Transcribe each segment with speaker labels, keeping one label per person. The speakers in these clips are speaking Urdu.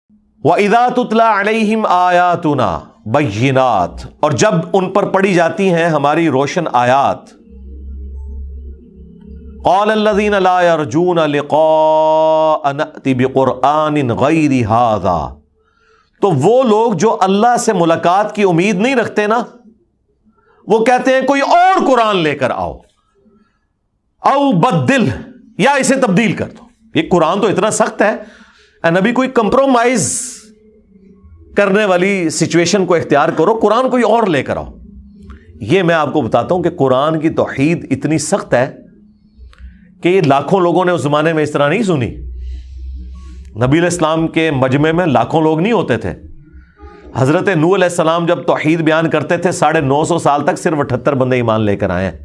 Speaker 1: وَإِذَا تُتْلَى عَلَيْهِمْ آيَاتُنَا بَيِّنَاتٍ، اور جب ان پر پڑھی جاتی ہیں ہماری روشن آیات، قَالَ الَّذِينَ لَا يَرْجُونَ لِقَاءَ نَأْتِ بِقُرْآنٍ غَيْرِ هَذَا، تو وہ لوگ جو اللہ سے ملاقات کی امید نہیں رکھتے نا، وہ کہتے ہیں کوئی اور قرآن لے کر آؤ، او بدل، یا اسے تبدیل کر دو۔ یہ قرآن تو اتنا سخت ہے، اے نبی کوئی کمپرومائز کرنے والی سچویشن کو اختیار کرو، قرآن کوئی اور لے کر آؤ۔ یہ میں آپ کو بتاتا ہوں کہ قرآن کی توحید اتنی سخت ہے کہ یہ لاکھوں لوگوں نے اس زمانے میں اس طرح نہیں سنی۔ نبی علیہ السلام کے مجمع میں لاکھوں لوگ نہیں ہوتے تھے۔ حضرت نوح علیہ السلام جب توحید بیان کرتے تھے 950 سال تک صرف 78 بندے ایمان لے کر آئے ہیں،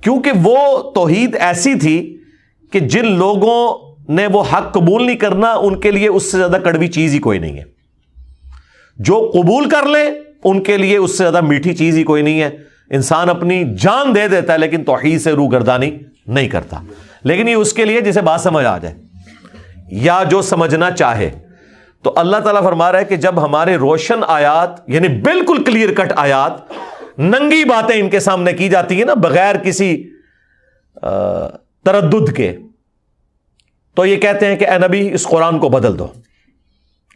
Speaker 1: کیونکہ وہ توحید ایسی تھی کہ جن لوگوں نے وہ حق قبول نہیں کرنا، ان کے لیے اس سے زیادہ کڑوی چیز ہی کوئی نہیں ہے۔ جو قبول کر لیں ان کے لیے اس سے زیادہ میٹھی چیز ہی کوئی نہیں ہے۔ انسان اپنی جان دے دیتا ہے لیکن توحید سے روگردانی نہیں کرتا۔ لیکن یہ اس کے لیے جسے بات سمجھ آ جائے یا جو سمجھنا چاہے۔ تو اللہ تعالیٰ فرما رہا ہے کہ جب ہمارے روشن آیات، یعنی بالکل کلیئر کٹ آیات، ننگی باتیں ان کے سامنے کی جاتی ہیں نا، بغیر کسی تردد کے، تو یہ کہتے ہیں کہ اے نبی اس قرآن کو بدل دو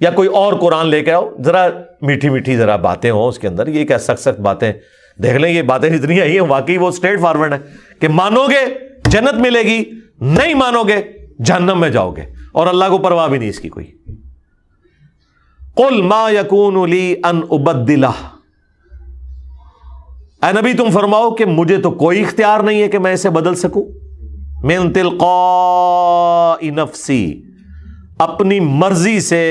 Speaker 1: یا کوئی اور قرآن لے کے آؤ، ذرا میٹھی میٹھی ذرا باتیں ہوں اس کے اندر۔ یہ کیا سخت سخت باتیں، دیکھ لیں یہ باتیں جتنی آئی ہیں واقعی وہ اسٹریٹ فارورڈ ہے کہ مانو گے جنت ملے گی، نہیں مانو گے جہنم میں جاؤ گے، اور اللہ کو پرواہ بھی نہیں اس کی کوئی۔ قل ما یکون لی ان ابدلہ، اے نبی تم فرماؤ کہ مجھے تو کوئی اختیار نہیں ہے کہ میں اسے بدل سکوں، من تلقاء نفسی، اپنی مرضی سے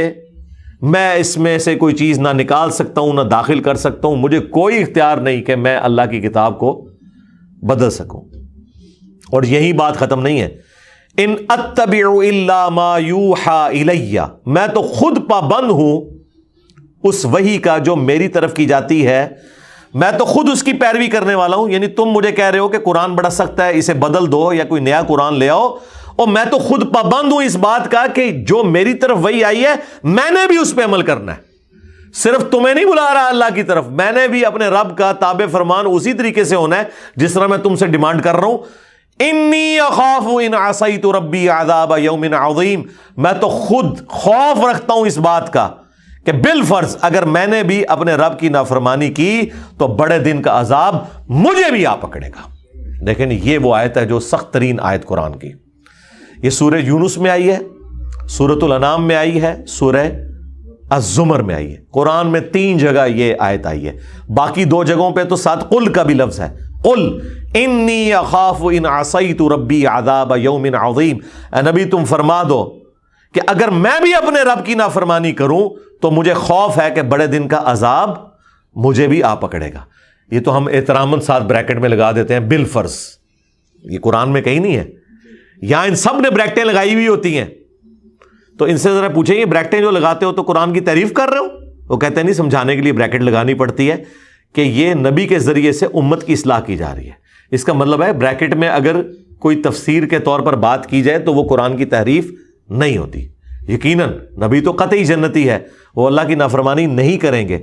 Speaker 1: میں اس میں سے کوئی چیز نہ نکال سکتا ہوں نہ داخل کر سکتا ہوں، مجھے کوئی اختیار نہیں کہ میں اللہ کی کتاب کو بدل سکوں۔ اور یہی بات ختم نہیں ہے، ان اتبع الا ما یوحى الی، میں تو خود پابند ہوں اس وحی کا جو میری طرف کی جاتی ہے، میں تو خود اس کی پیروی کرنے والا ہوں۔ یعنی تم مجھے کہہ رہے ہو کہ قرآن بڑا سخت ہے، اسے بدل دو یا کوئی نیا قرآن لے آؤ، اور میں تو خود پابند ہوں اس بات کا کہ جو میری طرف وحی آئی ہے میں نے بھی اس پہ عمل کرنا ہے۔ صرف تمہیں نہیں بلا رہا اللہ کی طرف، میں نے بھی اپنے رب کا تابع فرمان اسی طریقے سے ہونا ہے جس طرح میں تم سے ڈیمانڈ کر رہا ہوں۔ انی اخاف ان عصیت ربی عذاب یوم عظیم، میں تو خود خوف رکھتا ہوں اس بات کا کہ بالفرض اگر میں نے بھی اپنے رب کی نافرمانی کی تو بڑے دن کا عذاب مجھے بھی آ پکڑے گا۔ لیکن یہ وہ آیت ہے جو سخت ترین آیت قرآن کی، یہ سورہ یونس میں آئی ہے، سورۃ الانعام میں آئی ہے، سورہ الزمر میں آئی ہے۔ قرآن میں 3 جگہ یہ آیت آئی ہے، باقی 2 جگہوں پہ تو ساتھ قل کا بھی لفظ ہے، قل انی اخاف ان عصیت ربی عذاب یوم عظیم، اے نبی تم فرما دو کہ اگر میں بھی اپنے رب کی نافرمانی کروں تو مجھے خوف ہے کہ بڑے دن کا عذاب مجھے بھی آ پکڑے گا۔ یہ تو ہم احتراماً ساتھ بریکٹ میں لگا دیتے ہیں بالفرض، یہ قرآن میں کہیں نہیں ہے، یہاں ان سب نے بریکٹیں لگائی ہوئی ہوتی ہیں۔ تو ان سے ذرا پوچھیں یہ بریکٹیں جو لگاتے ہو تو قرآن کی تعریف کر رہے ہو؟ وہ کہتے ہیں نہیں، سمجھانے کے لیے بریکٹ لگانی پڑتی ہے کہ یہ نبی کے ذریعے سے امت کی اصلاح کی جا رہی ہے۔ اس کا مطلب ہے بریکٹ میں اگر کوئی تفسیر کے طور پر بات کی جائے تو وہ قرآن کی تحریف نہیں ہوتی۔ یقیناً نبی تو قطعی جنتی ہے، وہ اللہ کی نافرمانی نہیں کریں گے،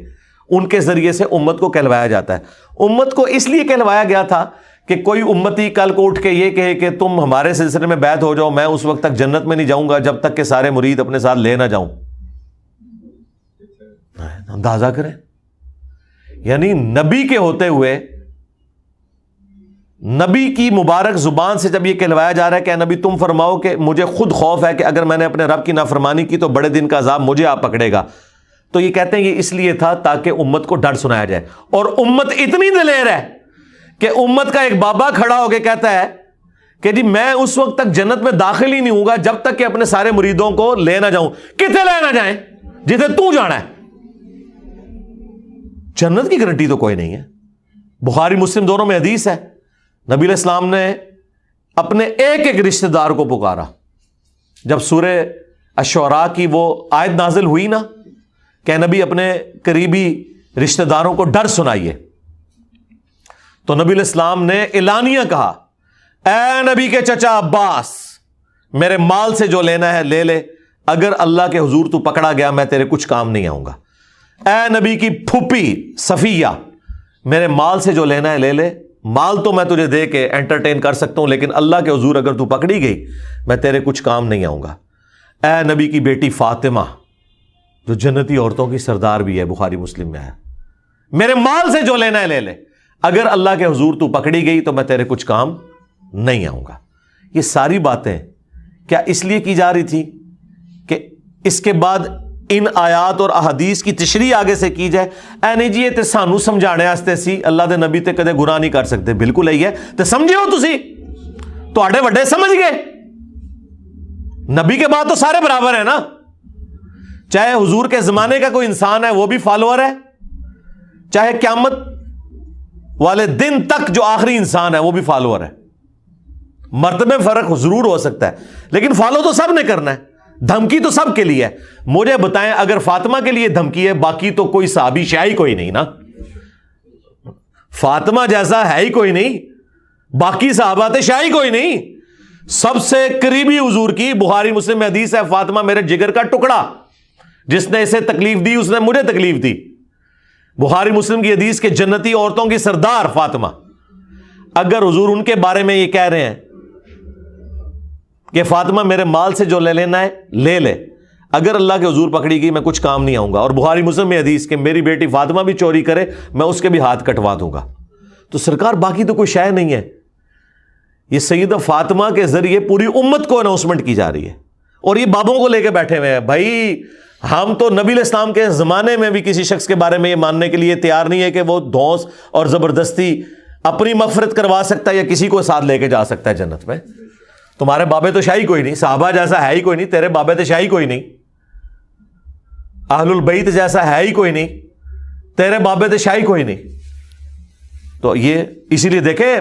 Speaker 1: ان کے ذریعے سے امت کو کہلوایا جاتا ہے۔ امت کو اس لیے کہلوایا گیا تھا کہ کوئی امتی کل کو اٹھ کے یہ کہے کہ تم ہمارے سلسلے میں بیعت ہو جاؤ، میں اس وقت تک جنت میں نہیں جاؤں گا جب تک کہ سارے مرید اپنے ساتھ لے نہ جاؤں۔ اندازہ کریں، یعنی نبی کے ہوتے ہوئے، نبی کی مبارک زبان سے جب یہ کہلوایا جا رہا ہے کہ اے نبی تم فرماؤ کہ مجھے خود خوف ہے کہ اگر میں نے اپنے رب کی نافرمانی کی تو بڑے دن کا عذاب مجھے آ پکڑے گا، تو یہ کہتے ہیں یہ اس لیے تھا تاکہ امت کو ڈر سنایا جائے۔ اور امت اتنی دلیر ہے کہ امت کا ایک بابا کھڑا ہو کے کہتا ہے کہ جی میں اس وقت تک جنت میں داخل ہی نہیں ہوں گا جب تک کہ اپنے سارے مریدوں کو لے نہ جاؤں۔ کتنے لے نہ جائیں؟ جتنے تو جانا ہے۔ جنت کی گارنٹی تو کوئی نہیں ہے۔ بخاری مسلم دونوں میں حدیث ہے، نبی علیہ السلام نے اپنے ایک ایک رشتہ دار کو پکارا۔ جب سورہ الشعراء کی وہ آیت نازل ہوئی نا کہ نبی اپنے قریبی رشتہ داروں کو ڈر سنائیے، تو نبی علیہ السلام نے اعلانیہ کہا، اے نبی کے چچا عباس، میرے مال سے جو لینا ہے لے لے، اگر اللہ کے حضور تو پکڑا گیا میں تیرے کچھ کام نہیں آؤں گا۔ اے نبی کی پھوپھی صفیہ، میرے مال سے جو لینا ہے لے لے، مال تو میں تجھے دے کے انٹرٹین کر سکتا ہوں، لیکن اللہ کے حضور اگر تو پکڑی گئی میں تیرے کچھ کام نہیں آؤں گا۔ اے نبی کی بیٹی فاطمہ جو جنتی عورتوں کی سردار بھی ہے، بخاری مسلم میں ہے، میرے مال سے جو لینا ہے لے لے، اگر اللہ کے حضور تو پکڑی گئی تو میں تیرے کچھ کام نہیں آؤں گا۔ یہ ساری باتیں کیا اس لیے کی جا رہی تھی کہ اس کے بعد ان آیات اور احادیث کی تشریح آگے سے کی جائے؟ اے نہیں جی یہ تے سانو سمجھانے واسطے سی، اللہ دے نبی تے کدے گناہ نہیں کر سکتے۔ بالکل یہی ہے تے سمجھے ہو تسی، تواڈے وڈے سمجھ گئے، نبی کے بعد تو سارے برابر ہیں نا، چاہے حضور کے زمانے کا کوئی انسان ہے وہ بھی فالوور ہے، چاہے قیامت والے دن تک جو آخری انسان ہے وہ بھی فالوور ہے۔ مرتبے میں فرق ضرور ہو سکتا ہے لیکن فالو تو سب نے کرنا ہے، دھمکی تو سب کے لیے ہے۔ مجھے بتائیں اگر فاطمہ کے لیے دھمکی ہے، باقی تو کوئی صحابی شاہی کوئی نہیں نا، فاطمہ جیسا ہے ہی کوئی نہیں، باقی صحابہ شاہی کوئی نہیں۔ سب سے قریبی حضور کی بخاری مسلم میں حدیث ہے، فاطمہ میرے جگر کا ٹکڑا، جس نے اسے تکلیف دی اس نے مجھے تکلیف دی۔ بخاری مسلم کی حدیث کے جنتی عورتوں کی سردار فاطمہ، اگر حضور ان کے بارے میں یہ کہہ رہے ہیں کہ فاطمہ میرے مال سے جو لے لینا ہے لے لے، اگر اللہ کے حضور پکڑی گئی میں کچھ کام نہیں آؤں گا، اور بخاری مسلم میں حدیث کہ میری بیٹی فاطمہ بھی چوری کرے میں اس کے بھی ہاتھ کٹوا دوں گا، تو سرکار باقی تو کوئی شے نہیں ہے۔ یہ سیدہ فاطمہ کے ذریعے پوری امت کو اناؤنسمنٹ کی جا رہی ہے، اور یہ بابوں کو لے کے بیٹھے ہوئے ہیں۔ بھائی ہم تو نبی علیہ السلام کے زمانے میں بھی کسی شخص کے بارے میں یہ ماننے کے لیے تیار نہیں ہے کہ وہ دھونس اور زبردستی اپنی مغفرت کروا سکتا ہے یا کسی کو ساتھ لے کے جا سکتا ہے جنت میں۔ تمہارے بابے تو شاہی کوئی نہیں، صحابہ جیسا ہے ہی کوئی نہیں، تیرے بابے تو شاہی کوئی نہیں، اہل البیت جیسا ہے ہی کوئی نہیں، تیرے بابے تو شاہی کوئی نہیں۔ تو یہ اسی لیے دیکھیں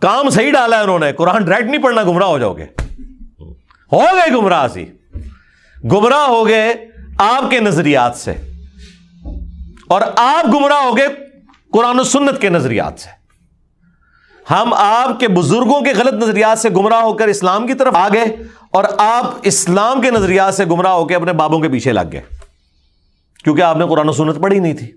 Speaker 1: کام صحیح ڈالا ہے انہوں نے، قرآن ڈائریکٹ نہیں پڑھنا، گمراہ ہو جاؤ گے، ہو گئے گمراہ، سی گمراہ ہو گئے آپ کے نظریات سے، اور آپ گمراہ ہو گئے قرآن و سنت کے نظریات سے۔ ہم آپ کے بزرگوں کے غلط نظریات سے گمراہ ہو کر اسلام کی طرف آ گئے، اور آپ اسلام کے نظریات سے گمراہ ہو کے اپنے بابوں کے پیچھے لگ گئے، کیونکہ آپ نے قرآن و سنت پڑھی نہیں تھی۔